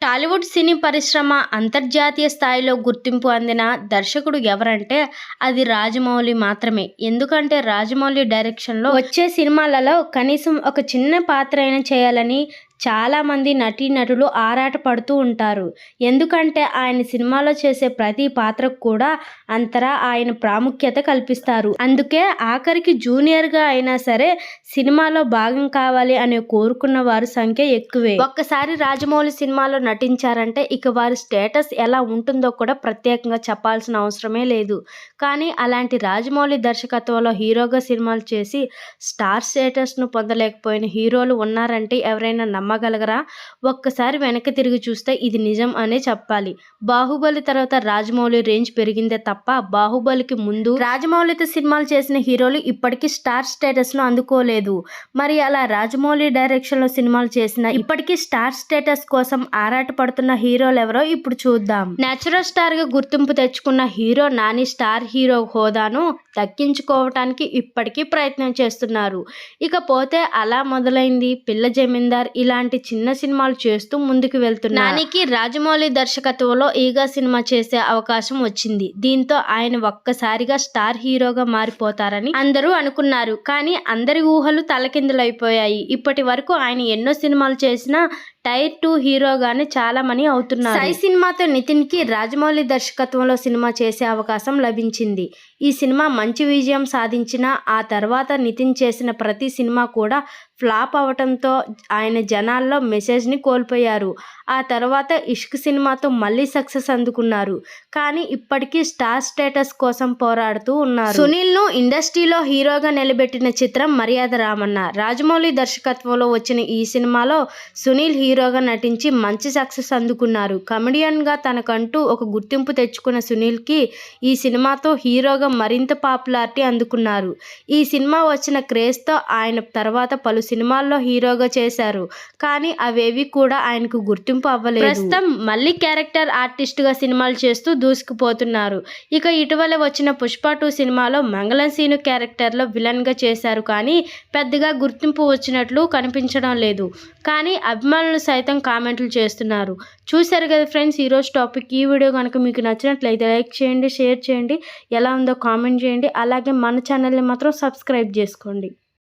టాలీవుడ్ సినీ పరిశ్రమ అంతర్జాతీయ స్థాయిలో గుర్తింపు అందిన దర్శకుడు ఎవరంటే అది రాజమౌళి మాత్రమే. ఎందుకంటే రాజమౌళి డైరెక్షన్‌లో వచ్చే సినిమాలలో కనీసం ఒక చిన్న పాత్ర అయినా చేయాలని చాలామంది నటీనటులు ఆరాటపడుతూ ఉంటారు. ఎందుకంటే ఆయన సినిమాలో చేసే ప్రతి పాత్రకు కూడా అంతలా ఆయన ప్రాముఖ్యత కల్పిస్తారు. అందుకే ఆఖరికి జూనియర్‌గా అయినా సరే సినిమాలో భాగం కావాలి అని కోరుకున్న వారి సంఖ్య ఎక్కువే. ఒక్కసారి రాజమౌళి సినిమాలో నటించారంటే ఇక వారి స్టేటస్ ఎలా ఉంటుందో కూడా ప్రత్యేకంగా చెప్పాల్సిన అవసరమే లేదు. కానీ అలాంటి రాజమౌళి దర్శకత్వంలో హీరోగా సినిమాలు చేసి స్టార్ స్టేటస్‌ను పొందలేకపోయిన హీరోలు ఉన్నారంటే ఎవరైనా నమ్మగలగరా? ఒక్కసారి వెనక్కి తిరిగి చూస్తే ఇది నిజం అనే చెప్పాలి. బాహుబలి తర్వాత రాజమౌళి రేంజ్ పెరిగిందే తప్ప బాహుబలికి ముందు రాజమౌళితో సినిమాలు చేసిన హీరోలు ఇప్పటికీ స్టార్ స్టేటస్‌ను అందుకోలేదు. మరి అలా రాజమౌళి డైరెక్షన్‌లో సినిమాలు చేసిన ఇప్పటికీ స్టార్ స్టేటస్ కోసం ఆరాటపడుతున్న హీరోలెవరో ఇప్పుడు చూద్దాం. నేచురల్ స్టార్‌గా గుర్తింపు తెచ్చుకున్న హీరో నాని స్టార్ హీరో హోదాను దక్కించుకోవటానికి ఇప్పటికీ ప్రయత్నం చేస్తున్నారు. ఇకపోతే అలా మొదలైంది, పిల్ల జమీందార్ ఇలాంటి చిన్న సినిమాలు చేస్తూ ముందుకు వెళ్తున్నారు. నానికి రాజమౌళి దర్శకత్వంలో ఈగా సినిమా చేసే అవకాశం వచ్చింది. దీంతో ఆయన ఒక్కసారిగా స్టార్ హీరోగా మారిపోతారని అందరూ అనుకున్నారు. కానీ అందరి ఊహలు తలకిందులైపోయాయి. ఇప్పటి వరకు ఆయన ఎన్నో సినిమాలు చేసినా టైర్ 2 హీరోగానే చాలా మంది అవుతున్నారు. సై సినిమాతో నితిన్‌కి రాజమౌళి దర్శకత్వంలో సినిమా చేసే అవకాశం లభించింది. ఈ సినిమా మంచి విజయం సాధించినా ఆ తర్వాత నితిన్ చేసిన ప్రతి సినిమా కూడా ఫ్లాప్ అవటంతో ఆయన జనాల్లో మెసేజ్ని కోల్పోయారు. ఆ తర్వాత ఇష్క్ సినిమాతో మళ్ళీ సక్సెస్ అందుకున్నారు. కానీ ఇప్పటికీ స్టార్ స్టేటస్ కోసం పోరాడుతూ ఉన్నారు. సునీల్‌ను ఇండస్ట్రీలో హీరోగా నిలబెట్టిన చిత్రం మర్యాద రామన్న. రాజమౌళి దర్శకత్వంలో వచ్చిన ఈ సినిమాలో సునీల్ హీరోగా నటించి మంచి సక్సెస్ అందుకున్నారు. కమెడియన్గా తనకంటూ ఒక గుర్తింపు తెచ్చుకున్న సునీల్‌కి ఈ సినిమాతో హీరోగా మరింత పాపులారిటీ అందుకున్నారు. ఈ సినిమా వచ్చిన క్రేజ్తో ఆయన తర్వాత పలు సినిమాల్లో హీరోగా చేశారు. కానీ అవేవి కూడా ఆయనకు గుర్తింపు అవ్వలేదు. ప్రస్తుతం మళ్ళీ క్యారెక్టర్ ఆర్టిస్ట్గా సినిమాలు చేస్తూ దూసుకుపోతున్నారు. ఇక ఇటీవల వచ్చిన పుష్ప 2 సినిమాలో మంగళం సీను క్యారెక్టర్లో విలన్గా చేశారు. కానీ పెద్దగా గుర్తింపు వచ్చినట్లు కనిపించడం లేదు. కానీ అభిమానులు సైతం కామెంట్లు చేస్తున్నారు. చూశారు కదా ఫ్రెండ్స్ ఈరోజు టాపిక్. ఈ వీడియో కనుక మీకు నచ్చినట్లయితే లైక్ చేయండి, షేర్ చేయండి, ఎలా ఉందో కామెంట్ చేయండి. అలాగే మన ఛానల్ని మాత్రం సబ్స్క్రైబ్ చేసుకోండి.